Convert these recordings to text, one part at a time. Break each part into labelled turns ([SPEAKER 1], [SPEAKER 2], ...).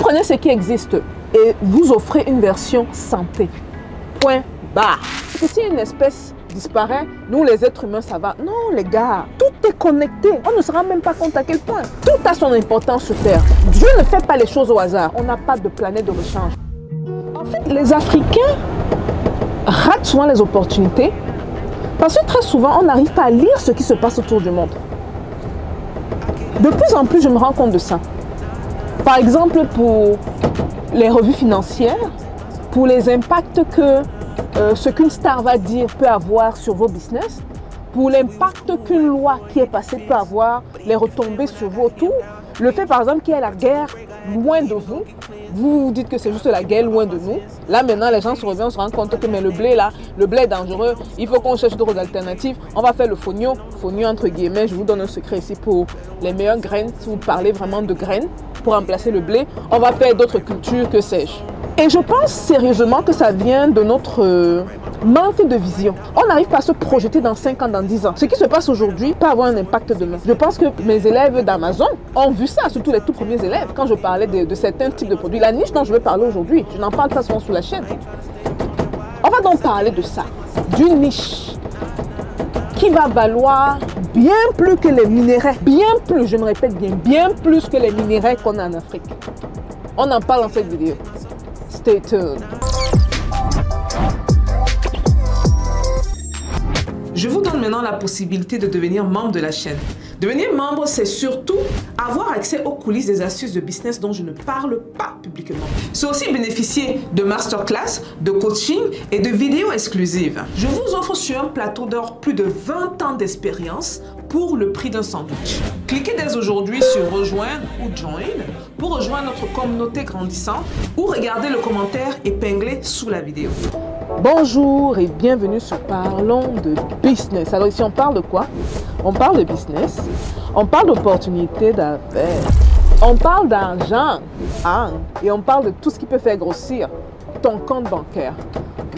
[SPEAKER 1] prenez ce qui existe et vous offrez une version santé. Point barre. Parce que si une espèce disparaît, nous les êtres humains ça va. Non les gars, tout est connecté. On ne se rend même pas compte à quel point. Tout a son importance sur Terre. Dieu ne fait pas les choses au hasard. On n'a pas de planète de rechange. En fait, les Africains ratent souvent les opportunités parce que très souvent on n'arrive pas à lire ce qui se passe autour du monde. De plus en plus je me rends compte de ça. Par exemple pour les revues financières, pour les impacts que ce qu'une star va dire peut avoir sur vos business, pour l'impact qu'une loi qui est passée peut avoir, les retombées sur vos tours, le fait par exemple qu'il y ait la guerre loin de vous, vous vous dites que c'est juste la guerre loin de nous. Là maintenant les gens se reviennent, on se rend compte que mais le blé là, le blé est dangereux, il faut qu'on cherche d'autres alternatives, on va faire le fonio entre guillemets, je vous donne un secret ici pour les meilleures graines, si vous parlez vraiment de graines, pour remplacer le blé, on va faire d'autres cultures, que sais-je. Et je pense sérieusement que ça vient de notre manque de vision. On n'arrive pas à se projeter dans 5 ans, dans 10 ans. Ce qui se passe aujourd'hui peut avoir un impact demain. Je pense que mes élèves d'Amazon ont vu ça, surtout les tout premiers élèves, quand je parlais de certains types de produits. La niche dont je vais parler aujourd'hui, je n'en parle pas souvent sur la chaîne. On va donc parler de ça, d'une niche qui va valoir bien plus que les minéraux, bien plus, je me répète bien plus que les minéraux qu'on a en Afrique. On en parle dans cette vidéo. Stay tuned. Je vous donne maintenant la possibilité de devenir membre de la chaîne. Devenir membre, c'est surtout avoir accès aux coulisses des astuces de business dont je ne parle pas publiquement. C'est aussi bénéficier de masterclass, de coaching et de vidéos exclusives. Je vous offre sur un plateau d'or plus de 20 ans d'expérience pour le prix d'un sandwich. Cliquez dès aujourd'hui sur rejoindre ou join pour rejoindre notre communauté grandissante ou regardez le commentaire épinglé sous la vidéo. Bonjour et bienvenue sur Parlons de Business. Alors ici on parle de quoi? On parle de business, on parle d'opportunités d'affaires, on parle d'argent et on parle de tout ce qui peut faire grossir ton compte bancaire,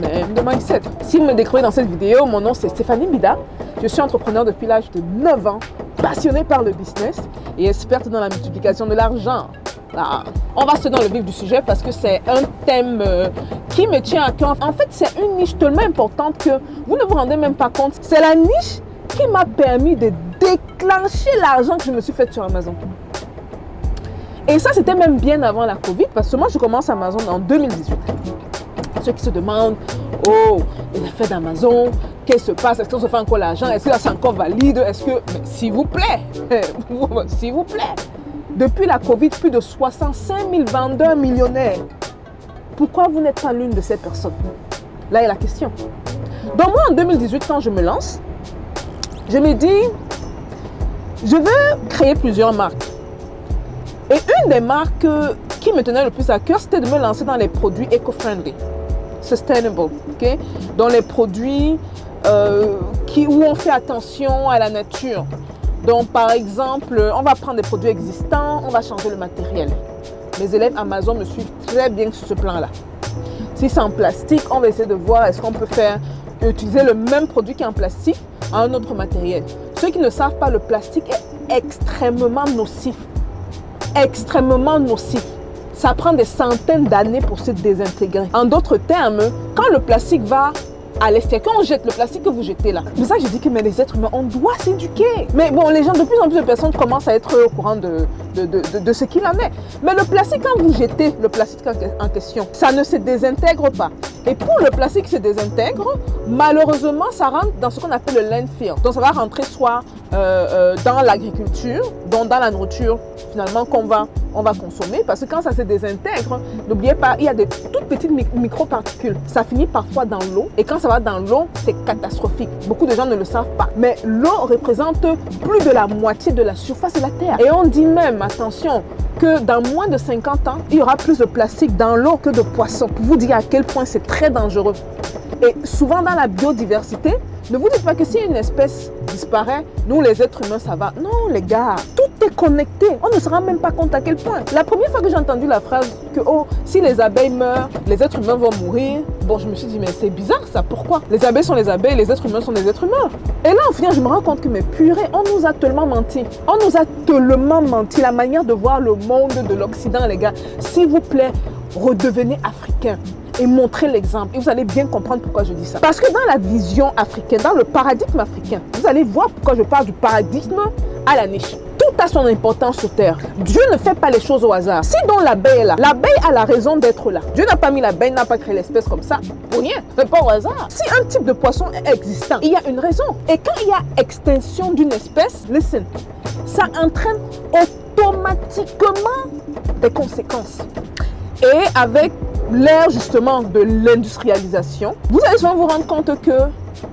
[SPEAKER 1] même de mindset. Si vous me découvrez dans cette vidéo, mon nom c'est Stéphanie Bida. Je suis entrepreneur depuis l'âge de 9 ans, passionnée par le business et experte dans la multiplication de l'argent. On va se dans le vif du sujet parce que c'est un thème qui me tient à cœur. En fait, c'est une niche tellement importante que vous ne vous rendez même pas compte. C'est la niche qui m'a permis de déclencher l'argent que je me suis fait sur Amazon. Et ça, c'était même bien avant la Covid parce que moi, je commence Amazon en 2018. Ceux qui se demandent, oh, les affaires d'Amazon, qu'est-ce qui se passe? Est-ce qu'on se fait encore l'argent? Est-ce que c'est encore valide? Est-ce que... Mais s'il vous plaît, s'il vous plaît. Depuis la Covid, plus de 65 000 vendeurs millionnaires. Pourquoi vous n'êtes pas l'une de ces personnes? Là est la question. Donc moi, en 2018, quand je me lance, je me dis, je veux créer plusieurs marques. Et une des marques qui me tenait le plus à cœur, c'était de me lancer dans les produits éco-friendly, sustainable, ok? Dans les produits où on fait attention à la nature. Donc, par exemple, on va prendre des produits existants, on va changer le matériel. Mes élèves Amazon me suivent très bien sur ce plan-là. Si c'est en plastique, on va essayer de voir est-ce qu'on peut utiliser le même produit qui est en plastique à un autre matériel. Ceux qui ne savent pas, le plastique est extrêmement nocif. Extrêmement nocif. Ça prend des centaines d'années pour se désintégrer. En d'autres termes, quand le plastique va à l'extérieur, quand on jette le plastique que vous jetez là, c'est ça que je dis que mais les êtres humains, on doit s'éduquer. Mais bon, les gens, de plus en plus de personnes commencent à être au courant de ce qu'il en est. Mais le plastique, quand vous jetez le plastique en question, ça ne se désintègre pas. Et pour le plastique se désintègre, malheureusement, ça rentre dans ce qu'on appelle le landfill. Donc ça va rentrer soit dans l'agriculture, donc dans la nourriture finalement qu'on va consommer. Parce que quand ça se désintègre, n'oubliez pas, il y a des toutes petites microparticules. Ça finit parfois dans l'eau. Et quand ça va dans l'eau, c'est catastrophique. Beaucoup de gens ne le savent pas. Mais l'eau représente plus de la moitié de la surface de la Terre. Et on dit même, attention, que dans moins de 50 ans, il y aura plus de plastique dans l'eau que de poissons. Pour vous dire à quel point c'est très dangereux. Et souvent dans la biodiversité, ne vous dites pas que si une espèce disparaît, nous les êtres humains ça va. Non les gars, tout est connecté. On ne se rend même pas compte à quel point. La première fois que j'ai entendu la phrase que oh, si les abeilles meurent, les êtres humains vont mourir. bon, je me suis dit, mais c'est bizarre ça, pourquoi? Les abeilles sont les abeilles, les êtres humains sont les êtres humains. Et là, au final, je me rends compte que, mais purée, on nous a tellement menti. On nous a tellement menti. La manière de voir le monde de l'Occident, les gars. S'il vous plaît, redevenez africains et montrez l'exemple. Et vous allez bien comprendre pourquoi je dis ça. Parce que dans la vision africaine, dans le paradigme africain, vous allez voir pourquoi je parle du paradigme à la niche. Tout a son importance sur Terre. Dieu ne fait pas les choses au hasard. Si donc l'abeille est là, l'abeille a la raison d'être là. Dieu n'a pas mis l'abeille, n'a pas créé l'espèce comme ça pour rien. C'est pas au hasard. Si un type de poisson est existant, il y a une raison. Et quand il y a extinction d'une espèce, listen, ça entraîne automatiquement des conséquences. Et avec l'ère justement de l'industrialisation, vous allez souvent vous rendre compte que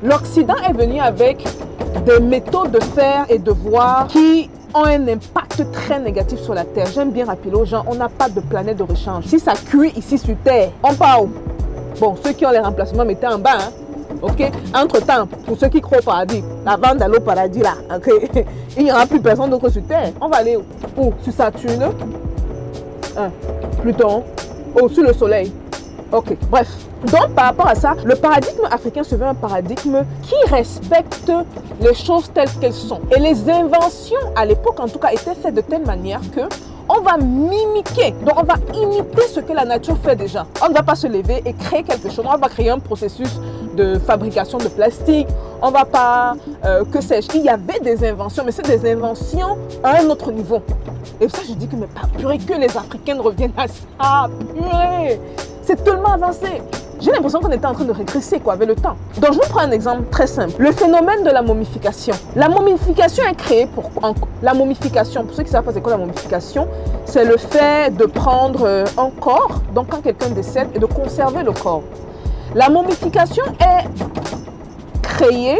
[SPEAKER 1] l'Occident est venu avec des méthodes de faire et de voir qui ont un impact très négatif sur la Terre. J'aime bien rappeler aux gens, on n'a pas de planète de rechange. Si ça cuit ici sur Terre, on part où? Bon, ceux qui ont les remplacements, mettez en bas. Hein? Ok? Entre-temps, pour ceux qui croient au paradis, avant d'aller au paradis là, okay? Il n'y aura plus personne d'autre sur Terre. On va aller où? Où? Sur Saturne? Pluton? Oh, sur le Soleil? Ok, bref. Donc, par rapport à ça, le paradigme africain se veut un paradigme qui respecte les choses telles qu'elles sont. Et les inventions, à l'époque en tout cas, étaient faites de telle manière que on va mimiquer, donc on va imiter ce que la nature fait déjà. On ne va pas se lever et créer quelque chose. On va créer un processus de fabrication de plastique. On ne va pas, que sais-je. Il y avait des inventions, mais c'est des inventions à un autre niveau. Et ça, je dis que, mais pas purée, que les Africains reviennent à ça, purée. C'est tellement avancé. J'ai l'impression qu'on était en train de régresser avec le temps. Donc, je vous prends un exemple très simple. Le phénomène de la momification. La momification est créée pour... La momification, pour ceux qui savent pas c'est quoi la momification, c'est le fait de prendre un corps, donc quand quelqu'un décède, et de conserver le corps. La momification est créée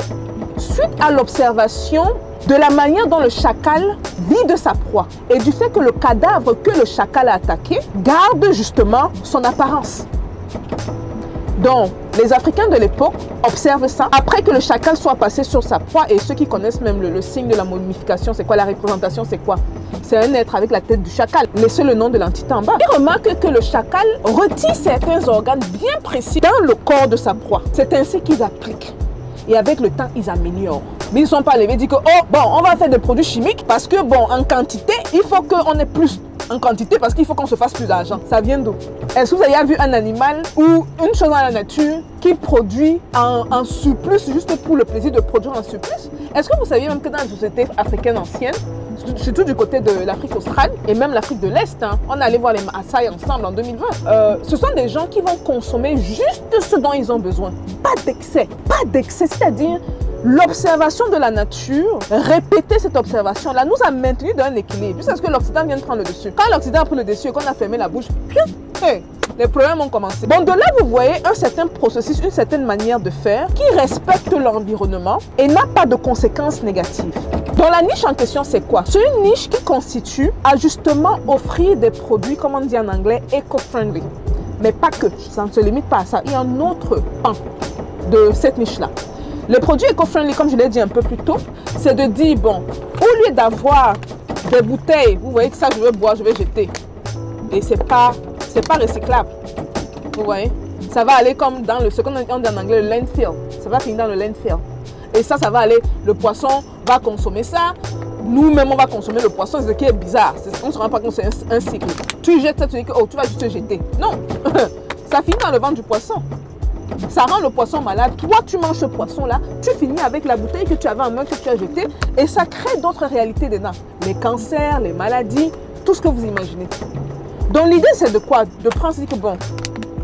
[SPEAKER 1] suite à l'observation de la manière dont le chacal vit de sa proie et du fait que le cadavre que le chacal a attaqué garde justement son apparence. Donc, les Africains de l'époque observent ça après que le chacal soit passé sur sa proie. Et ceux qui connaissent même le signe de la momification, c'est quoi la représentation? C'est quoi? C'est un être avec la tête du chacal. Laissez le nom de l'entité en bas. Ils remarquent que le chacal retire certains organes bien précis dans le corps de sa proie. C'est ainsi qu'ils appliquent. Et avec le temps, ils améliorent. Mais ils ne sont pas levés et disent que, oh, bon, on va faire des produits chimiques parce que, bon, en quantité, il faut qu'on ait plus en quantité parce qu'il faut qu'on se fasse plus d'argent. Ça vient d'où? Est-ce que vous avez vu un animal ou une chose dans la nature qui produit en surplus juste pour le plaisir de produire en surplus? Est-ce que vous saviez même que dans les sociétés africaines anciennes, surtout du côté de l'Afrique australe et même l'Afrique de l'Est, hein, on allait voir les Maasai ensemble en 2020, ce sont des gens qui vont consommer juste ce dont ils ont besoin. Pas d'excès, c'est-à-dire l'observation de la nature, répéter cette observation-là, nous a maintenu dans un équilibre jusqu'à ce que l'Occident vienne prendre le dessus. Quand l'Occident a pris le dessus et qu'on a fermé la bouche, les problèmes ont commencé. Bon, de là, vous voyez un certain processus, une certaine manière de faire qui respecte l'environnement et n'a pas de conséquences négatives. Dans la niche en question, c'est quoi? C'est une niche qui constitue à justement offrir des produits, comme on dit en anglais, eco-friendly. Mais pas que, ça ne se limite pas à ça. Il y a un autre pan de cette niche-là. Les produits éco-friendly, comme je l'ai dit un peu plus tôt, c'est de dire, bon, au lieu d'avoir des bouteilles, vous voyez que ça, je veux boire, je vais jeter. Et c'est pas recyclable. Vous voyez? Ça va aller comme dans ce qu'on dit en anglais, le landfill. Ça va finir dans le landfill. Et ça va aller, le poisson va consommer ça. Nous-mêmes, on va consommer le poisson, c'est ce qui est bizarre. On ne se rend pas compte, c'est un cycle. Tu jettes ça, tu dis que oh, tu vas juste te jeter. Non, ça finit dans le ventre du poisson. Ça rend le poisson malade. Toi, tu manges ce poisson-là, tu finis avec la bouteille que tu avais en main, que tu as jetée, et ça crée d'autres réalités dedans. Les cancers, les maladies, tout ce que vous imaginez. Donc l'idée, c'est de quoi? De prendre, c'est que bon,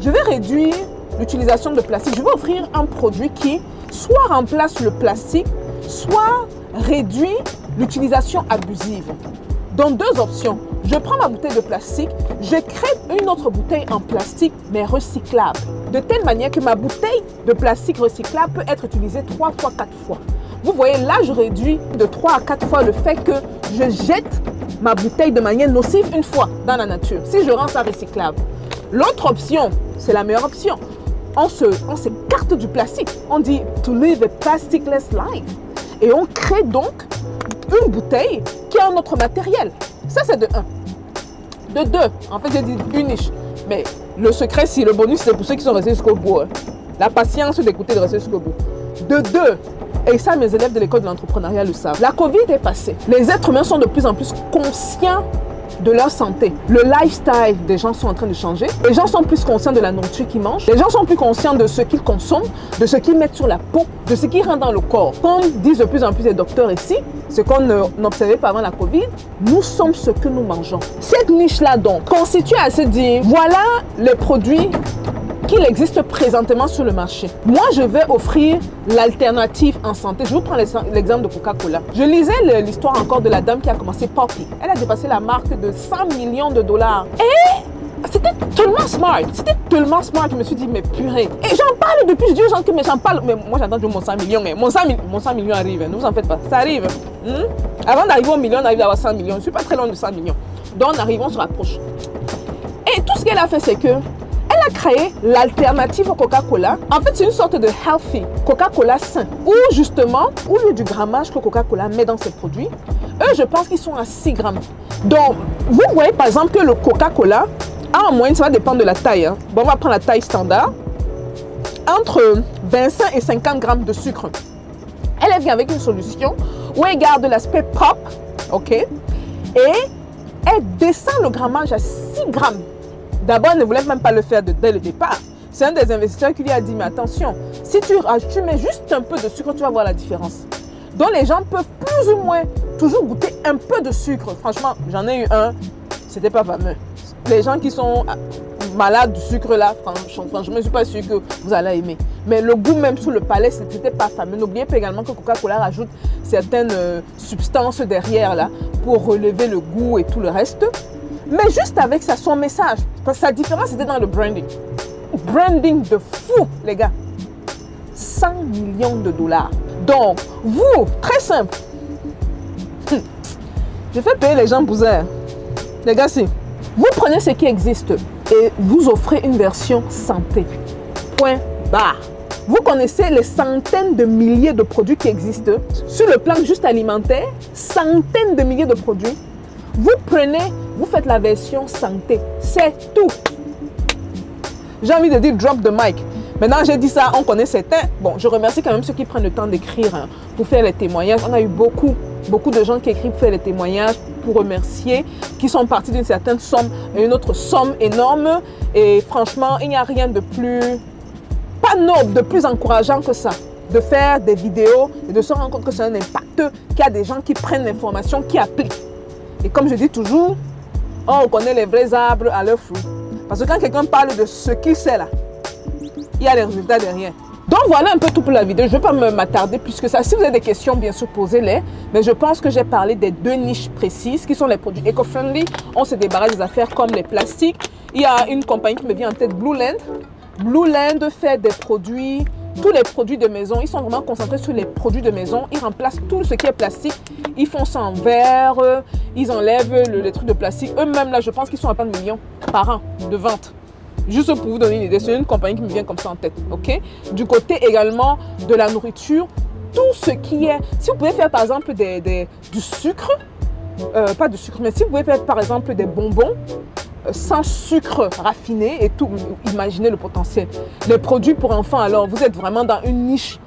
[SPEAKER 1] je vais réduire l'utilisation de plastique. Je vais offrir un produit qui soit remplace le plastique, soit réduit l'utilisation abusive. Donc deux options. Je prends ma bouteille de plastique, je crée une autre bouteille en plastique, mais recyclable. De telle manière que ma bouteille de plastique recyclable peut être utilisée 3 fois, 4 fois. Vous voyez, là, je réduis de 3 à 4 fois le fait que je jette ma bouteille de manière nocive une fois dans la nature, si je rends ça recyclable. L'autre option, c'est la meilleure option. On s'écarte du plastique. On dit « to live a plasticless life ». Et on crée donc une bouteille qui a un autre matériel. Ça, c'est de 1. De 2, en fait, j'ai dit une niche. Mais Le secret, si le bonus, c'est pour ceux qui sont restés jusqu'au bout. La patience d'écouter, de rester jusqu'au bout. De deux, et ça mes élèves de l'école de l'entrepreneuriat le savent, la Covid est passée. Les êtres humains sont de plus en plus conscients de leur santé. Le lifestyle des gens sont en train de changer. Les gens sont plus conscients de la nourriture qu'ils mangent. Les gens sont plus conscients de ce qu'ils consomment, de ce qu'ils mettent sur la peau, de ce qu'ils rentrent dans le corps. Comme disent de plus en plus les docteurs ici, ce qu'on n'observait pas avant la Covid, nous sommes ce que nous mangeons. Cette niche-là donc constitue à se dire, voilà les produits qu'il existe présentement sur le marché. Moi, je vais offrir l'alternative en santé. Je vous prends l'exemple de Coca-Cola. Je lisais l'histoire encore de la dame qui a commencé Poppy. Elle a dépassé la marque de 100 millions de dollars. Et c'était tellement smart. C'était tellement smart. Je me suis dit, mais purée. Et j'en parle depuis, je dis aux gens que mais j'en parle. Mais moi, j'entends mon 100 millions. Mais mon 100 millions arrive. Ne vous en faites pas. Ça arrive. Avant d'arriver au million, on arrive à avoir 100 millions. Je ne suis pas très loin de 100 millions. Donc, en arrivant, on se rapproche. Et tout ce qu'elle a fait, c'est que elle a créé l'alternative au Coca-Cola. En fait, c'est une sorte de healthy Coca-Cola sain. Où justement, au lieu du grammage que Coca-Cola met dans ses produits, eux, je pense qu'ils sont à 6 grammes. Donc, vous voyez par exemple que le Coca-Cola a en moyenne, ça va dépendre de la taille. Bon, on va prendre la taille standard. Entre 25 et 50 grammes de sucre. Elle vient avec une solution où elle garde l'aspect pop, ok? Et elle descend le grammage à 6 grammes. D'abord, elle ne voulait même pas le faire dès le départ. C'est un des investisseurs qui lui a dit, mais attention, si tu mets juste un peu de sucre, tu vas voir la différence. Donc, les gens peuvent plus ou moins toujours goûter un peu de sucre. Franchement, j'en ai eu un, c'était pas fameux. Les gens qui sont malades du sucre là, franchement, je ne suis pas sûre que vous allez aimer. Mais le goût même sous le palais, c'était pas fameux. N'oubliez pas également que Coca-Cola rajoute certaines substances derrière là pour relever le goût et tout le reste. Mais juste avec ça, son message, parce que sa différence était dans le branding. Branding de fou, les gars. 100 millions de dollars. Donc, vous, très simple. Je fais payer les gens Bouzer. Les gars, si vous prenez ce qui existe et vous offrez une version santé. Point barre. Vous connaissez les centaines de milliers de produits qui existent. Sur le plan juste alimentaire, centaines de milliers de produits. Vous prenez, vous faites la version santé. C'est tout. J'ai envie de dire drop the mic. Maintenant, j'ai dit ça, on connaît certains. Bon, je remercie quand même ceux qui prennent le temps d'écrire pour faire les témoignages. On a eu beaucoup de gens qui écrivent pour faire les témoignages, pour remercier, qui sont partis d'une certaine somme à une autre somme énorme. Et franchement, il n'y a rien de plus, pas noble, de plus encourageant que ça. De faire des vidéos et de se rendre compte que c'est un impact, qu'il y a des gens qui prennent l'information, qui appliquent. Et comme je dis toujours, on reconnaît les vrais arbres à leurs fruits. Parce que quand quelqu'un parle de ce qu'il sait là, il y a les résultats derrière. Donc voilà un peu tout pour la vidéo. Je ne vais pas m'attarder plus que ça. Si vous avez des questions, bien sûr, posez-les. Mais je pense que j'ai parlé des 2 niches précises qui sont les produits éco-friendly. On se débarrasse des affaires comme les plastiques. Il y a une compagnie qui me vient en tête, Blue Land. Blue Land fait des produits, tous les produits de maison. Ils sont vraiment concentrés sur les produits de maison. Ils remplacent tout ce qui est plastique. Ils font ça en verre. Ils enlèvent les trucs de plastique. Eux-mêmes, là, je pense qu'ils sont à pas de millions par an de vente. Juste pour vous donner une idée, c'est une compagnie qui me vient comme ça en tête, ok? Du côté également de la nourriture, tout ce qui est... Si vous pouvez faire par exemple du sucre, pas du sucre, mais si vous pouvez faire par exemple des bonbons sans sucre raffiné et tout, imaginez le potentiel. Les produits pour enfants, alors vous êtes vraiment dans une niche.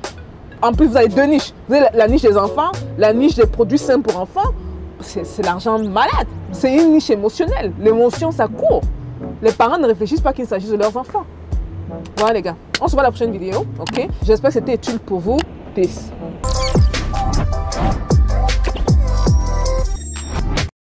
[SPEAKER 1] En plus, vous avez 2 niches. Vous avez la niche des enfants, la niche des produits sains pour enfants. C'est l'argent malade. C'est une niche émotionnelle. L'émotion, ça court. Les parents ne réfléchissent pas qu'il s'agisse de leurs enfants. Voilà les gars, on se voit à la prochaine vidéo, ok? J'espère que c'était utile pour vous. Peace.